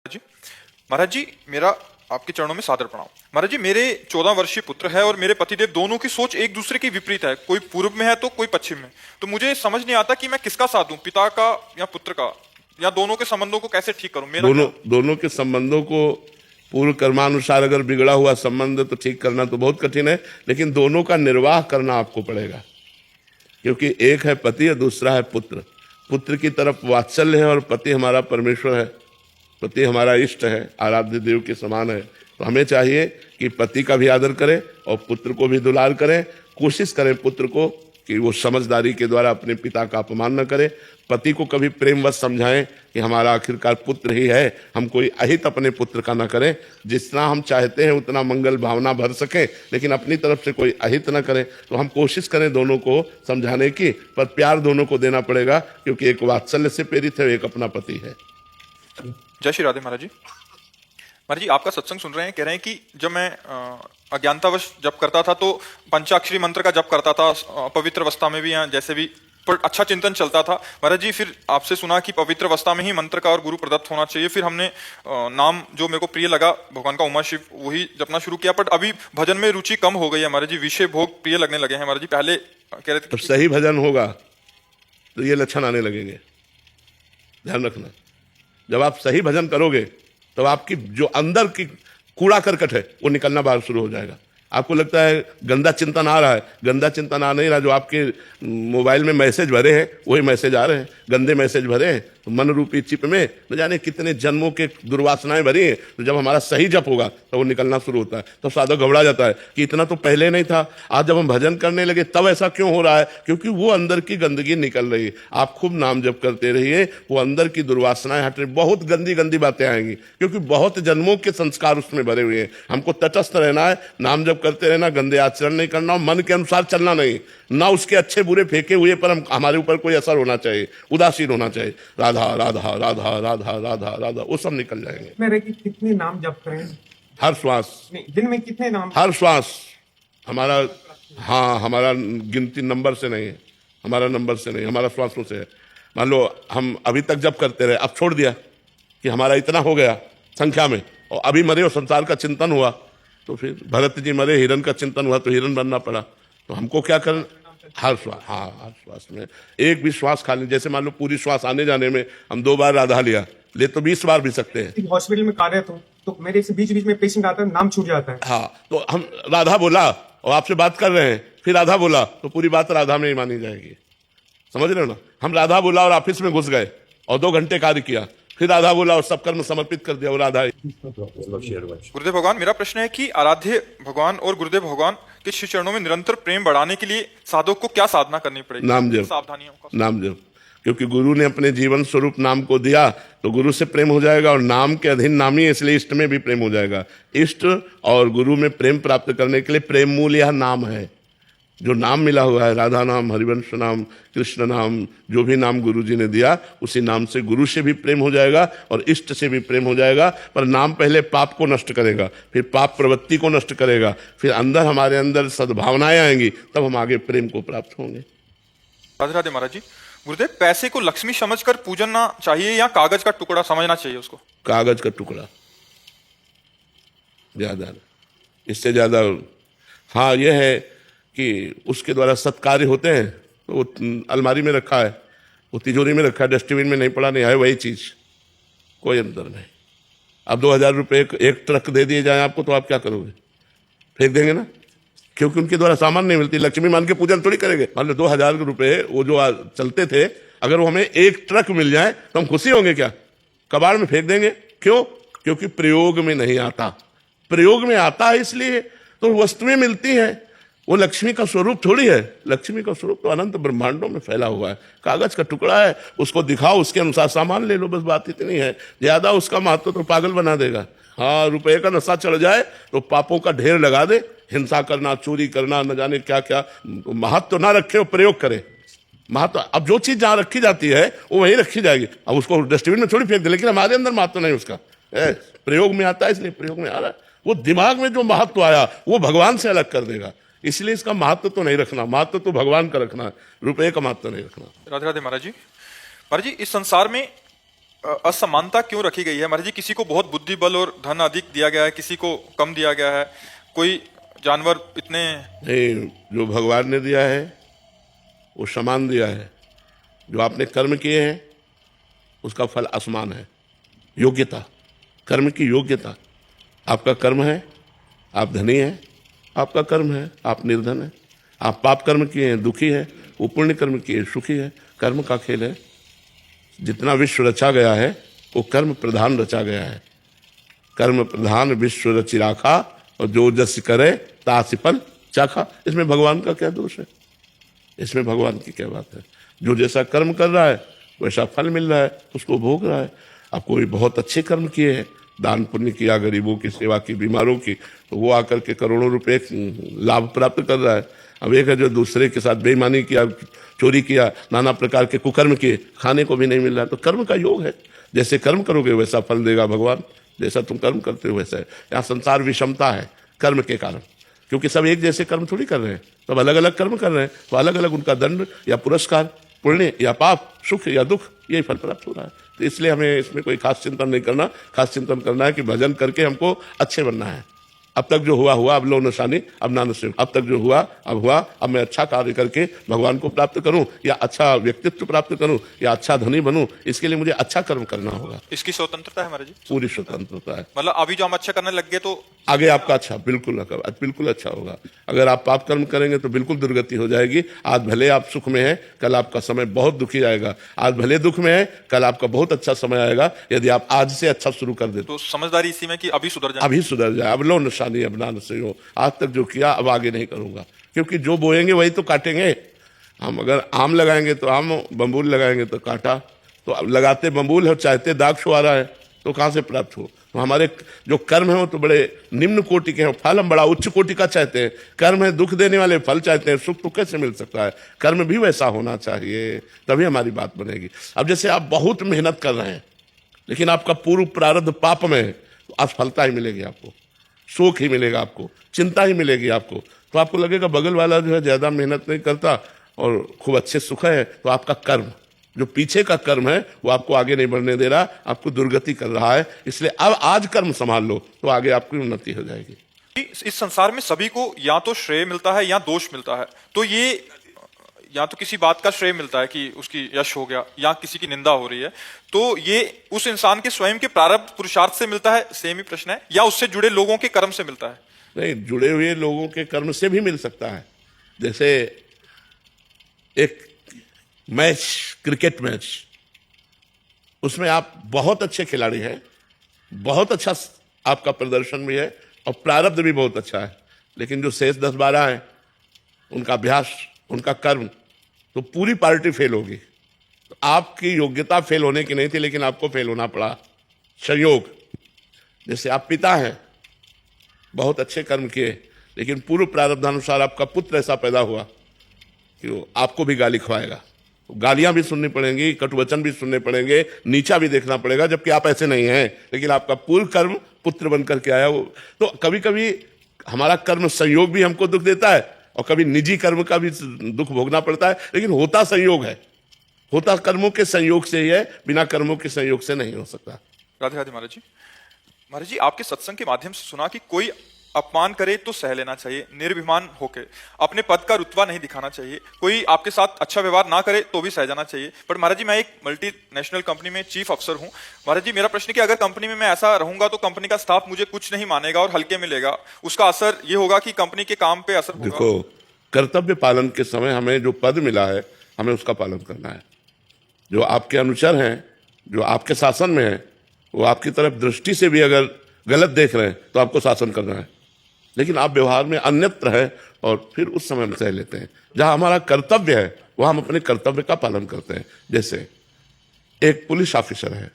जी महाराज जी, मेरा आपके चरणों में सादर प्रणाम। महाराज जी, मेरे 14 वर्षीय पुत्र है और मेरे पतिदेव दोनों की सोच एक दूसरे की विपरीत है। कोई पूर्व में है तो कोई पश्चिम में। तो मुझे समझ नहीं आता कि मैं किसका साथ दूं, पिता का या पुत्र का, या दोनों के संबंधों को कैसे ठीक करूं। मेरा दोनों के संबंधों को पूर्व कर्मानुसार अगर बिगड़ा हुआ संबंध तो ठीक करना तो बहुत कठिन है, लेकिन दोनों का निर्वाह करना आपको पड़ेगा, क्योंकि एक है पति और दूसरा है पुत्र। पुत्र की तरफ वात्सल्य है और पति हमारा परमेश्वर है, पति हमारा इष्ट है, आराध्य देव के समान है। तो हमें चाहिए कि पति का भी आदर करें और पुत्र को भी दुलार करें। कोशिश करें पुत्र को कि वो समझदारी के द्वारा अपने पिता का अपमान न करे। पति को कभी प्रेमवश समझाएं कि हमारा आखिरकार पुत्र ही है, हम कोई अहित अपने पुत्र का न करें। जितना हम चाहते हैं उतना मंगल भावना भर सकें, लेकिन अपनी तरफ से कोई अहित न करें। तो हम कोशिश करें दोनों को समझाने की, पर प्यार दोनों को देना पड़ेगा, क्योंकि एक वात्सल्य से प्रेरित है, एक अपना पति है। जय श्री राधे महाराज जी। महाराज जी, आपका सत्संग सुन रहे हैं, कह रहे हैं कि जब मैं अज्ञानतावश जप करता था तो पंचाक्षरी मंत्र का जप करता था, पवित्र अवस्था में भी या जैसे भी, पर अच्छा चिंतन चलता था। महाराज जी, फिर आपसे सुना कि पवित्र अवस्था में ही मंत्र का और गुरु प्रदत्त होना चाहिए। फिर हमने नाम जो मेरे को प्रिय लगा भगवान का उमा शिव, वही जपना शुरू किया। बट अभी भजन में रुचि कम हो गई है महाराज जी, विषय भोग प्रिय लगने लगे हैं महाराज जी। पहले कह रहे थे तो सही भजन होगा तो ये लक्षण आने लगेंगे, ध्यान रखना। जब आप सही भजन करोगे तो आपकी जो अंदर की कूड़ा करकट है वो निकलना बाहर शुरू हो जाएगा। आपको लगता है गंदा चिंतन आ रहा है, गंदा चिंतन आ नहीं रहा। जो आपके मोबाइल में मैसेज भरे हैं वही मैसेज आ रहे हैं, गंदे मैसेज भरे हैं। तो मन रूपी चिप में न जाने कितने जन्मों के दुर्वासनाएं भरी हैं। तो जब हमारा सही जप होगा तो वो निकलना शुरू होता है। तो साधक घबरा जाता है कि इतना तो पहले नहीं था, आज जब हम भजन करने लगे तब ऐसा क्यों हो रहा है? क्योंकि वो अंदर की गंदगी निकल रही है। आप खूब नाम जप करते रहिए, वो अंदर की दुर्वासनाएं हट रही। बहुत गंदी गंदी बातें आएंगी, क्योंकि बहुत जन्मों के संस्कार उसमें भरे हुए हैं। हमको तटस्थ रहना है, नाम जप करते रहना, गंदे आचरण नहीं करना, मन के अनुसार चलना नहीं, ना उसके अच्छे बुरे फेंके हुए पर हमारे ऊपर कोई असर होना चाहिए, उदासीन होना चाहिए। राधा राधा राधा राधा राधा राधा, वो सब निकल जाएंगे। मेरे की कितने नाम जप करें? हर श्वास, दिन में कितने नाम? हर श्वास हमारा, हाँ, हमारा गिनती नंबर से नहीं है, हमारा नंबर से नहीं, हमारा श्वासों से है। मान लो हम अभी तक जप करते रहे, अब छोड़ दिया कि हमारा इतना हो गया संख्या में, और अभी मरे और संसार का चिंतन हुआ, तो फिर भरत जी मरे, हिरण का चिंतन हुआ तो हिरण बनना पड़ा। तो हमको क्या करना? हर श्वास, हाँ, हर श्वास में एक भी श्वास खाली। जैसे मान लो पूरी श्वास आने जाने में हम 2 बार राधा लिया, ले तो 20 बार भी सकते हैं। हॉस्पिटल में कार्यरत हूँ तो मेरे से बीच बीच में पेशेंट आता है, नाम छूट जाता है। हाँ, तो हम राधा बोला और आपसे बात कर रहे हैं, फिर राधा बोला तो पूरी बात राधा में ही मानी जाएगी। समझ रहे हो ना? हम राधा बोला और ऑफिस में घुस गए और 2 घंटे कार्य किया, फिर राधा बोला और सब कर्म समर्पित कर दिया, वो राधा है। गुरुदेव भगवान, मेरा प्रश्न है कि आराध्य भगवान और गुरुदेव भगवान के श्री चरणों में निरंतर प्रेम बढ़ाने के लिए साधक को क्या साधना करनी पड़ेगी? नाम जप, सावधानियों का नाम जप, क्योंकि गुरु ने अपने जीवन स्वरूप नाम को दिया तो गुरु से प्रेम हो जाएगा, और नाम के अधीन नामी है, इसलिए इष्ट में भी प्रेम हो जाएगा। इष्ट और गुरु में प्रेम प्राप्त करने के लिए प्रेम मूल यह नाम है। जो नाम मिला हुआ है, राधा नाम, हरिवंश नाम, कृष्ण नाम, जो भी नाम गुरु जी ने दिया, उसी नाम से गुरु से भी प्रेम हो जाएगा और इष्ट से भी प्रेम हो जाएगा। पर नाम पहले पाप को नष्ट करेगा, फिर पाप प्रवृत्ति को नष्ट करेगा, फिर अंदर हमारे अंदर सद्भावनाएं आएंगी, तब हम आगे प्रेम को प्राप्त होंगे। राधे राधे महाराज जी। गुरुदेव, पैसे को लक्ष्मी समझकर पूजना चाहिए या कागज का टुकड़ा समझना चाहिए उसको? कागज का टुकड़ा ज्यादा, इससे ज्यादा। हाँ, यह है कि उसके द्वारा सत्कार्य होते हैं, तो वो अलमारी में रखा है, वो तिजोरी में रखा है, डस्टबिन में नहीं पड़ा, नहीं है, वही चीज, कोई अंतर नहीं। अब 2000 रुपये एक ट्रक दे दिए जाए आपको, तो आप क्या करोगे? फेंक देंगे ना, क्योंकि उनके द्वारा सामान नहीं मिलती। लक्ष्मी मान के पूजन थोड़ी करेंगे। मान लो 2000 रुपये वो जो चलते थे, अगर वो हमें एक ट्रक मिल जाए तो हम खुशी होंगे क्या? कबाड़ में फेंक देंगे। क्यों? क्योंकि प्रयोग में नहीं आता। प्रयोग में आता है इसलिए तो वस्तुएं मिलती हैं। वो लक्ष्मी का स्वरूप थोड़ी है, लक्ष्मी का स्वरूप तो अनंत ब्रह्मांडों में फैला हुआ है। कागज का टुकड़ा है, उसको दिखाओ, उसके अनुसार सामान ले लो, बस बात इतनी है। ज्यादा उसका महत्व तो पागल बना देगा। हाँ, रुपये का नशा चढ़ जाए तो पापों का ढेर लगा दे, हिंसा करना, चोरी करना, न जाने क्या क्या। महत्व ना रखे, वो प्रयोग करे। महत्व, अब जो चीज जहां रखी जाती है वो वहीं रखी जाएगी। अब उसको डस्टबिन में थोड़ी फेंक दे, लेकिन हमारे अंदर महत्व नहीं उसका, प्रयोग में आता है, इसलिए प्रयोग में आ रहा है। वो दिमाग में जो महत्व आया वो भगवान से अलग कर देगा, इसलिए इसका महत्व तो नहीं रखना। महत्व तो भगवान का रखना है, रुपये का महत्व नहीं रखना। राधे राधे महाराज जी। महाराज जी, इस संसार में असमानता क्यों रखी गई है महाराज जी? किसी को बहुत बुद्धि बल और धन अधिक दिया गया है, किसी को कम दिया गया है, कोई जानवर इतने नहीं, जो भगवान ने दिया है वो समान दिया है। जो आपने कर्म किए हैं उसका फल असमान है। योग्यता, कर्म की योग्यता। आपका कर्म है, आप धनी हैं, आपका कर्म है, आप निर्धन हैं। आप पाप कर्म किए हैं, दुखी है, वो पुण्य कर्म किए, सुखी है। कर्म का खेल है। जितना विश्व रचा गया है वो कर्म प्रधान रचा गया है। कर्म प्रधान विश्व रचि राखा, और जो जस करे तासि फल चाखा। इसमें भगवान का क्या दोष है? इसमें भगवान की क्या बात है? जो जैसा कर्म कर रहा है वैसा फल मिल रहा है, उसको भोग रहा है। अब कोई बहुत अच्छे कर्म किए हैं, दान पुण्य किया, गरीबों की सेवा की, बीमारों की, तो वो आकर के करोड़ों रुपए लाभ प्राप्त कर रहा है। अब एक है जो दूसरे के साथ बेईमानी किया, चोरी किया, नाना प्रकार के कुकर्म किए, खाने को भी नहीं मिल रहा। तो कर्म का योग है। जैसे कर्म करोगे वैसा फल देगा भगवान, जैसा तुम कर्म करते हो वैसा है। यहाँ संसार विषमता है कर्म के कारण, क्योंकि सब एक जैसे कर्म थोड़ी कर रहे हैं, सब अलग अलग कर्म कर रहे हैं, तो अलग अलग उनका दंड या पुरस्कार, पुण्य या पाप, सुख या दुख, यही फल प्राप्त हो रहा है। तो इसलिए हमें इसमें कोई खास चिंतन नहीं करना। खास चिंतन करना है कि भजन करके हमको अच्छे बनना है। अब तक जो हुआ हुआ, अब लो निशानी, अब ना नसीब। अब तक जो हुआ अब हुआ, अब मैं अच्छा कार्य करके भगवान को प्राप्त करूं, या अच्छा व्यक्तित्व प्राप्त करूं, या अच्छा धनी बनूं, इसके लिए मुझे अच्छा कर्म करना होगा। इसकी स्वतंत्रता है महाराज जी? पूरी स्वतंत्रता है। मतलब अभी जो हम अच्छा करने लग गए तो आगे आपका अच्छा बिल्कुल अच्छा होगा। अगर आप पाप कर्म करेंगे तो बिल्कुल दुर्गति हो जाएगी। आज भले आप सुख में हैं, कल आपका समय बहुत दुखी आएगा। आज भले दुख में है, कल आपका बहुत अच्छा समय आएगा, यदि आप आज से अच्छा शुरू कर देते। तो समझदारी इसी में कि अभी सुधर जाए, अभी सुधर जाए। अब लो निशानी, अब ना नसीब हो। आज तक जो किया अब आगे नहीं करूंगा, क्योंकि जो बोएंगे वही तो काटेंगे। हम अगर आम लगाएंगे तो आम, बम्बूल लगाएंगे तो कांटा। तो अब लगाते बम्बूल है, चाहते दाग छुआ रहा है, तो कहाँ से प्राप्त हो? तो हमारे जो कर्म है वो तो बड़े निम्न कोटि के हैं, फल हम बड़ा उच्च कोटि का चाहते हैं। कर्म है दुख देने वाले, फल चाहते हैं, सुख तो कैसे मिल सकता है? कर्म भी वैसा होना चाहिए, तभी हमारी बात बनेगी। अब जैसे आप बहुत मेहनत कर रहे हैं, लेकिन आपका पूर्व प्रारब्ध पाप में है, तो असफलता ही मिलेगी आपको, शोक ही मिलेगा आपको, चिंता ही मिलेगी आपको। तो आपको लगेगा बगल वाला जो है ज्यादा मेहनत नहीं करता और खूब अच्छे सुख है। तो आपका कर्म, जो पीछे का कर्म है, वो आपको आगे नहीं बढ़ने दे रहा, आपको दुर्गति कर रहा है। इसलिए अब आज कर्म संभाल लो, तो आगे आपकी उन्नति हो जाएगी। इस संसार में सभी को या तो श्रेय मिलता है या दोष मिलता है। तो ये या तो किसी बात का श्रेय मिलता है कि उसकी यश हो गया, या किसी की निंदा हो रही है, तो ये उस इंसान के स्वयं के प्रारब्ध पुरुषार्थ से मिलता है, सेम ही प्रश्न है, या उससे जुड़े लोगों के कर्म से मिलता है? नहीं, जुड़े हुए लोगों के कर्म से भी मिल सकता है। जैसे एक मैच, क्रिकेट मैच, उसमें आप बहुत अच्छे खिलाड़ी हैं, बहुत अच्छा आपका प्रदर्शन भी है और प्रारब्ध भी बहुत अच्छा है, लेकिन जो शेष 10-12 हैं, उनका अभ्यास, उनका कर्म, तो पूरी पार्टी फेल होगी। तो आपकी योग्यता फेल होने की नहीं थी, लेकिन आपको फेल होना पड़ा, संयोग। जैसे आप पिता हैं, बहुत अच्छे कर्म किए, लेकिन पूर्व प्रारब्धानुसार आपका पुत्र ऐसा पैदा हुआ कि वो आपको भी गाली खवाएगा, गालियां भी सुननी पड़ेंगी, कटुवचन भी सुनने पड़ेंगे, नीचा भी देखना पड़ेगा, जबकि आप ऐसे नहीं हैं, लेकिन आपका पूर्व कर्म पुत्र बन करके आया वो। तो कभी कभी हमारा कर्म संयोग भी हमको दुख देता है, और कभी निजी कर्म का भी दुख भोगना पड़ता है, लेकिन होता संयोग है, होता कर्मों के संयोग से ही है, बिना कर्मों के संयोग से नहीं हो सकता। राधे राधे महाराज जी। महाराज जी, आपके सत्संग के माध्यम से सुना कि कोई अपमान करे तो सह लेना चाहिए, निर्भिमान होके, अपने पद का रुतबा नहीं दिखाना चाहिए, कोई आपके साथ अच्छा व्यवहार ना करे तो भी सह जाना चाहिए। बट महाराज जी, मैं एक मल्टीनेशनल कंपनी में चीफ अफसर हूं। महाराज जी, मेरा प्रश्न है कि अगर कंपनी में मैं ऐसा रहूंगा तो कंपनी का स्टाफ मुझे कुछ नहीं मानेगा और हल्के में लेगा, उसका असर ये होगा कि कंपनी के काम पे असर होगा। देखो, कर्तव्य पालन के समय हमें जो पद मिला है, हमें उसका पालन करना है। जो आपके अनुचर हैं, जो आपके शासन में है, वो आपकी तरफ दृष्टि से भी अगर गलत देख रहे हैं तो आपको शासन करना है, लेकिन आप व्यवहार में अन्यत्र है और फिर उस समय हम सह लेते हैं। जहां हमारा कर्तव्य है वहां हम अपने कर्तव्य का पालन करते हैं। जैसे एक पुलिस ऑफिसर है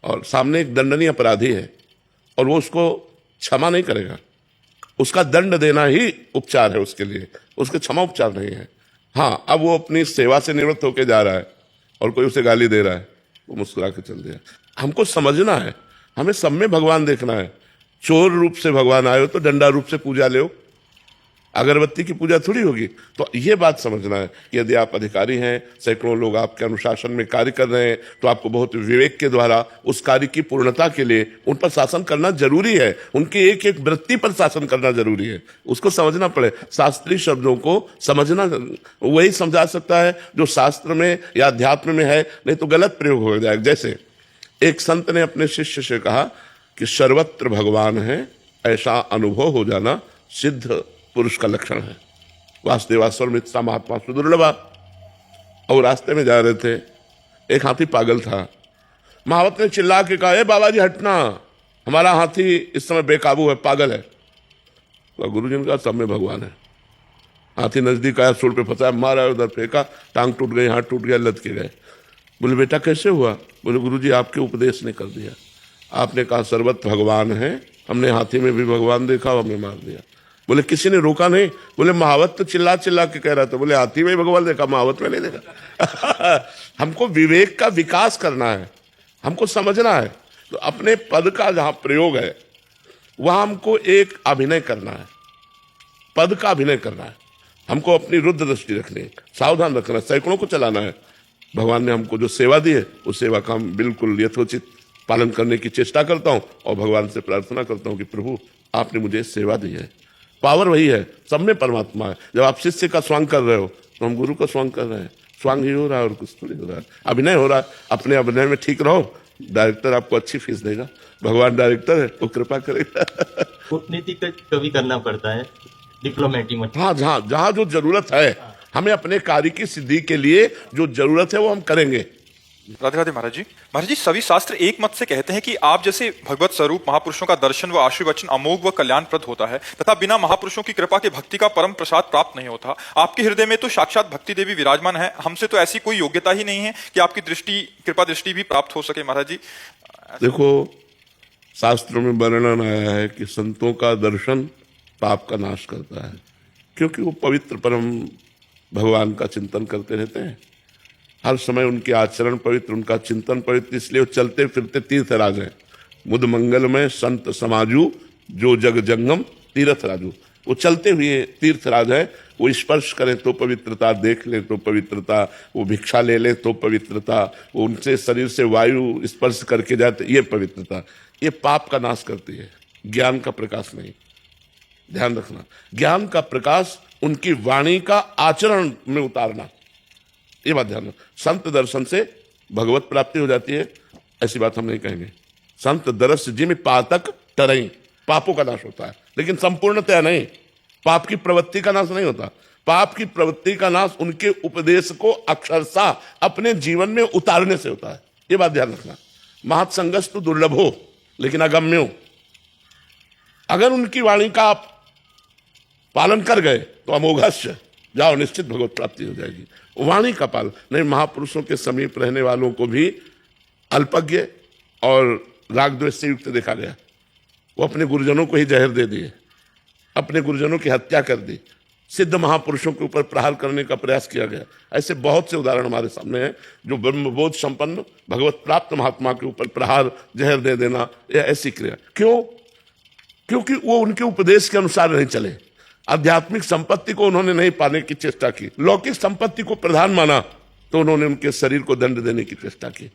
और सामने एक दंडनीय अपराधी है, और वो उसको क्षमा नहीं करेगा, उसका दंड देना ही उपचार है उसके लिए, उसके क्षमा उपचार नहीं है। हाँ, अब वो अपनी सेवा से निवृत्त होकर जा रहा है और कोई उसे गाली दे रहा है, वो मुस्कुरा के चल दिया। हमको समझना है, हमें सब में भगवान देखना है। चोर रूप से भगवान आए हो तो डंडा रूप से पूजा ले, अगरबत्ती की पूजा थोड़ी होगी। तो ये बात समझना है कि यदि आप अधिकारी हैं, सैकड़ों लोग आपके अनुशासन में कार्य कर रहे हैं, तो आपको बहुत विवेक के द्वारा उस कार्य की पूर्णता के लिए उन पर शासन करना जरूरी है। उनकी एक एक वृत्ति पर शासन करना जरूरी है, उसको समझना पड़े। शास्त्रीय शब्दों को समझना, वही समझा सकता है जो शास्त्र में या अध्यात्म में है, नहीं तो गलत प्रयोग हो जाएगा। जैसे एक संत ने अपने शिष्य से कहा कि सर्वत्र भगवान है, ऐसा अनुभव हो जाना सिद्ध पुरुष का लक्षण है। वासुदेवास्वर मित्रा महात्मा सुदुर्लभा। और रास्ते में जा रहे थे, एक हाथी पागल था। महावत ने चिल्ला के कहा, ए बाबा जी हटना, हमारा हाथी इस समय बेकाबू है, पागल है। तो गुरु जी ने कहा, सब में भगवान है। हाथी नजदीक आया, सूल पे फंसाया, मारा, उधर फेंका, टांग टूट गई, हाथ टूट गया, लद के गए। बोले बेटा कैसे हुआ? बोले गुरु जी आपके उपदेश ने कर दिया, आपने कहा सर्वत्र भगवान है, हमने हाथी में भी भगवान देखा, हमें मार दिया। बोले किसी ने रोका नहीं? बोले महावत तो चिल्ला चिल्ला के कह रहा था। बोले हाथी में भगवान देखा, महावत में नहीं देखा। हमको विवेक का विकास करना है, हमको समझना है। तो अपने पद का जहां प्रयोग है वहां हमको एक अभिनय करना है, पद का अभिनय करना है। हमको अपनी रुद्र दृष्टि रखनी है, सावधान रखना है, सैकड़ों को चलाना है। भगवान ने हमको जो सेवा दी है उस सेवा का हम बिल्कुल यथोचित पालन करने की चेष्टा करता हूं और भगवान से प्रार्थना करता हूं कि प्रभु आपने मुझे सेवा दी है। पावर वही है, सब में परमात्मा है। जब आप शिष्य का स्वांग कर रहे हो तो हम गुरु का स्वांग कर रहे हैं। स्वांग ही हो रहा है और कुछ थोड़ी हो रहा है, अभिनय हो रहा है। अपने अभिनय में ठीक रहो, डायरेक्टर आपको अच्छी फीस देगा। भगवान डायरेक्टर है, वो कृपा करेगा। कूटनीति का कभी करना पड़ता है, डिप्लोमेटिक में। हाँ, जहाँ जहाँ जो जरूरत है, हमें अपने कार्य की सिद्धि के लिए जो जरूरत है वो हम करेंगे। राधे राधे महाराज जी। महाराज जी, सभी शास्त्र एक मत से कहते हैं कि आप जैसे भगवत स्वरूप महापुरुषों का दर्शन व आशीर्वचन अमोघ व कल्याणप्रद होता है तथा बिना महापुरुषों की कृपा के भक्ति का परम प्रसाद प्राप्त नहीं होता। आपके हृदय में तो साक्षात भक्ति देवी विराजमान है, हमसे तो ऐसी कोई योग्यता ही नहीं है कि आपकी दृष्टि, कृपा दृष्टि भी प्राप्त हो सके। महाराज जी देखो, शास्त्रों में वर्णन आया है कि संतों का दर्शन पाप का नाश करता है, क्योंकि वो पवित्र परम भगवान का चिंतन करते रहते हैं। हर समय उनके आचरण पवित्र, उनका चिंतन पवित्र, इसलिए वो चलते फिरते तीर्थराज हैं। मुद मंगलमय संत समाजू, जो जग जंगम तीर्थ राजू। वो चलते हुए तीर्थराज है। वो स्पर्श करें तो पवित्रता, देख लें तो पवित्रता, वो भिक्षा ले लें तो पवित्रता, वो उनसे शरीर से वायु स्पर्श करके जाते, ये पवित्रता। ये पाप का नाश करती है, ज्ञान का प्रकाश नहीं। ध्यान रखना, ज्ञान का प्रकाश उनकी वाणी का आचरण में उतारना, ये बात ध्यान रखना। संत दर्शन से भगवत प्राप्ति हो जाती है, ऐसी बात हम नहीं कहेंगे। संत दर्श जिम पातक टरई, पापों का नाश होता है, लेकिन संपूर्णतया नहीं। पाप की प्रवृत्ति का नाश नहीं होता। पाप की प्रवृत्ति का नाश उनके उपदेश को अक्षरशः अपने जीवन में उतारने से होता है, ये बात ध्यान रखना। महत्संगस तो दुर्लभ हो लेकिन अगम्यो। अगर उनकी वाणी का आप पालन कर गए तो अमोघस्य, जाओ, निश्चित भगवत प्राप्ति हो जाएगी। वाणी का पालन नहीं। महापुरुषों के समीप रहने वालों को भी अल्पज्ञ और राग द्वेष से युक्त देखा गया। वो अपने गुरुजनों को ही जहर दे दिए, अपने गुरुजनों की हत्या कर दी, सिद्ध महापुरुषों के ऊपर प्रहार करने का प्रयास किया गया। ऐसे बहुत से उदाहरण हमारे सामने हैं, जो ब्रह्मबोध संपन्न भगवत प्राप्त महात्मा के ऊपर प्रहार, जहर दे देना, यह ऐसी क्रिया। क्यों? क्योंकि वो उनके उपदेश के अनुसार नहीं चले। आध्यात्मिक संपत्ति को उन्होंने नहीं पाने की चेष्टा की, लौकिक संपत्ति को प्रधान माना, तो उन्होंने उनके शरीर को दंड देने की चेष्टा की।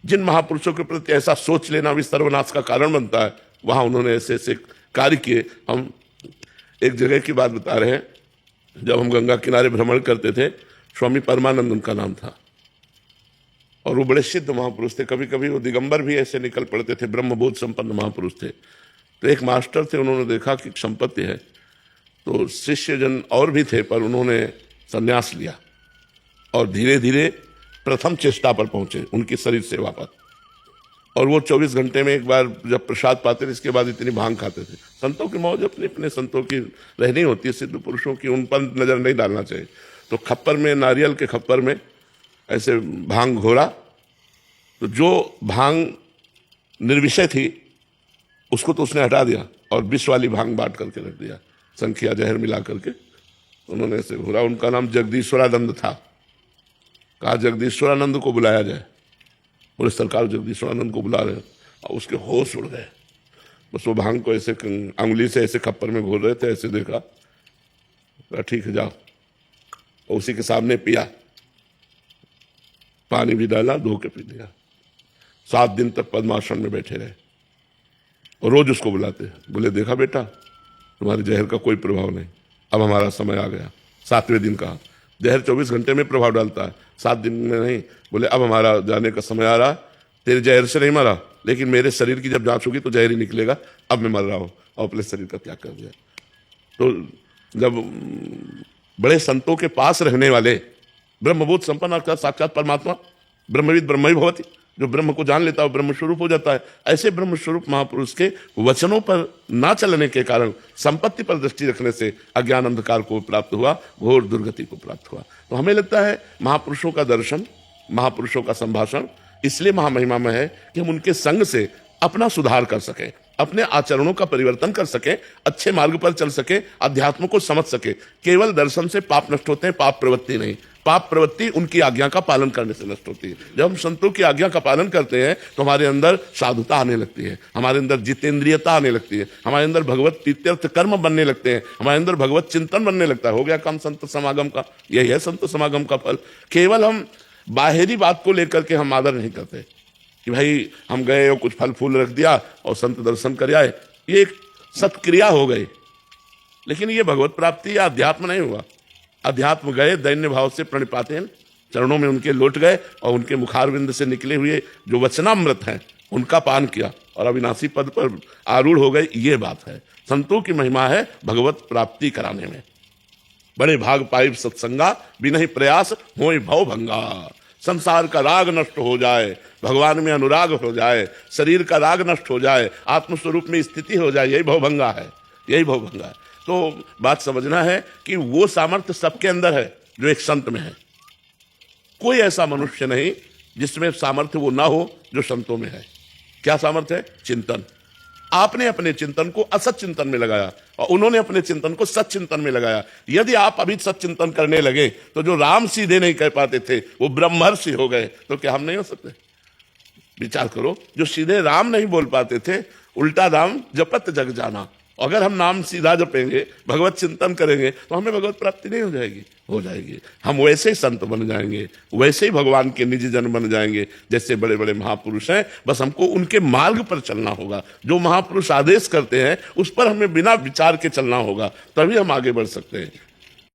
जिन महापुरुषों के प्रति ऐसा सोच लेना भी सर्वनाश का कारण बनता है, वहां उन्होंने ऐसे ऐसे कार्य किए। हम एक जगह की बात बता रहे हैं, जब हम गंगा किनारे भ्रमण करते थे, स्वामी परमानंद उनका नाम था, और वो बड़े सिद्ध महापुरुष थे। कभी कभी वो दिगंबर भी ऐसे निकल पड़ते थे, ब्रह्मबोध संपन्न महापुरुष थे। तो एक मास्टर थे, उन्होंने देखा कि संपत्ति है, तो शिष्यजन और भी थे, पर उन्होंने संन्यास लिया और धीरे धीरे प्रथम चेष्टा पर पहुंचे उनकी शरीर सेवा पर। और वो 24 घंटे में एक बार जब प्रसाद पाते थे, इसके बाद इतनी भांग खाते थे। संतों की मौज अपने अपने संतों की रहनी होती है, सिद्ध पुरुषों की उन पर नजर नहीं डालना चाहिए। तो खप्पर में, नारियल के खप्पर में ऐसे भांग घोरा, तो जो भांग निर्विषय थी उसको तो उसने हटा दिया और विष वाली भांग बांट करके रख दिया, संखिया जहर मिला करके उन्होंने ऐसे घोरा। उनका नाम जगदीश्वरानंद था। कहा जगदीश्वरानंद को बुलाया जाए। बोले सरकार जगदीश्वरानंद को बुला रहे हैं, और उसके होश उड़ गए। बस वो भांग को ऐसे अंगुली से ऐसे खप्पर में घोल रहे थे, ऐसे देखा कहा, ठीक है जाओ। और उसी के सामने पिया, पानी भी डाला, धो के पी लिया। 7 दिन तक पद्मासन में बैठे रहे और रोज उसको बुलाते, बोले देखा बेटा तुम्हारे जहर का कोई प्रभाव नहीं, अब हमारा समय आ गया। 7वें दिन कहा, जहर 24 घंटे में प्रभाव डालता है, 7 दिन में नहीं। बोले अब हमारा जाने का समय आ रहा, तेरे जहर से नहीं मरा, लेकिन मेरे शरीर की जब जांच होगी तो जहर ही निकलेगा, अब मैं मर रहा हूं। और अपने शरीर का त्याग कर दिया। तो जब बड़े संतों के पास रहने वाले ब्रह्मबोध संपन्न अर्थात साक्षात परमात्मा, ब्रह्मविद ब्रह्म ही भवति, जो ब्रह्म को जान लेता है ब्रह्म स्वरूप हो जाता है, ऐसे ब्रह्म स्वरूप महापुरुष के वचनों पर ना चलने के कारण संपत्ति पर दृष्टि रखने से अज्ञान अंधकार को प्राप्त हुआ, घोर दुर्गति को प्राप्त हुआ। तो हमें लगता है महापुरुषों का दर्शन, महापुरुषों का संभाषण इसलिए महामहिमा में है कि हम उनके संग से अपना सुधार कर सकें, अपने आचरणों का परिवर्तन कर सके, अच्छे मार्ग पर चल सके, अध्यात्म को समझ सके। केवल दर्शन से पाप नष्ट होते हैं, पाप प्रवृत्ति नहीं। पाप प्रवृत्ति उनकी आज्ञा का पालन करने से नष्ट होती है। जब हम संतों की आज्ञा का पालन करते हैं तो हमारे अंदर साधुता आने लगती है, हमारे अंदर जितेंद्रियता आने लगती है, हमारे अंदर भगवत प्रीत्यर्थ कर्म बनने लगते हैं, हमारे अंदर भगवत चिंतन बनने लगता है। हो गया काम संत समागम का, यही है संत समागम का फल। केवल हम बाहरी बात को लेकर के हम आदर नहीं करते कि भाई हम गए और कुछ फल फूल रख दिया और संत दर्शन कर आए, ये एक सत्क्रिया हो गई, लेकिन ये भगवत प्राप्ति या अध्यात्म नहीं हुआ। अध्यात्म गए दैन्य भाव से प्रणिपातेन, चरणों में उनके लौट गए और उनके मुखारविंद से निकले हुए जो वचनामृत हैं उनका पान किया और अविनाशी पद पर आरूढ़ हो गए। ये बात है, संतों की महिमा है भगवत प्राप्ति कराने में। बड़े भाग पाइब सत्संगा, बिना ही प्रयास होय भव भंगा। संसार का राग नष्ट हो जाए, भगवान में अनुराग हो जाए, शरीर का राग नष्ट हो जाए, आत्मस्वरूप में स्थिति हो जाए, यही भवभंगा है, यही भवभंगा है। तो बात समझना है कि वो सामर्थ्य सबके अंदर है जो एक संत में है। कोई ऐसा मनुष्य नहीं जिसमें सामर्थ्य वो ना हो जो संतों में है। क्या सामर्थ्य है? चिंतन। आपने अपने चिंतन को असत चिंतन में लगाया और उन्होंने अपने चिंतन को सच चिंतन में लगाया। यदि आप अभी सच चिंतन करने लगे तो जो राम सीधे नहीं कह पाते थे वो ब्रह्मर्षि हो गए, तो क्या हम नहीं हो सकते? विचार करो, जो सीधे राम नहीं बोल पाते थे, उल्टा राम जपत जग जाना। अगर हम नाम सीधा जपेंगे, भगवत चिंतन करेंगे तो हमें भगवत प्राप्ति नहीं हो जाएगी? हो जाएगी। हम वैसे ही संत बन जाएंगे, वैसे ही भगवान के निजी जन बन जाएंगे जैसे बड़े बड़े महापुरुष हैं। बस हमको उनके मार्ग पर चलना होगा, जो महापुरुष आदेश करते हैं उस पर हमें बिना विचार के चलना होगा, तभी हम आगे बढ़ सकते हैं।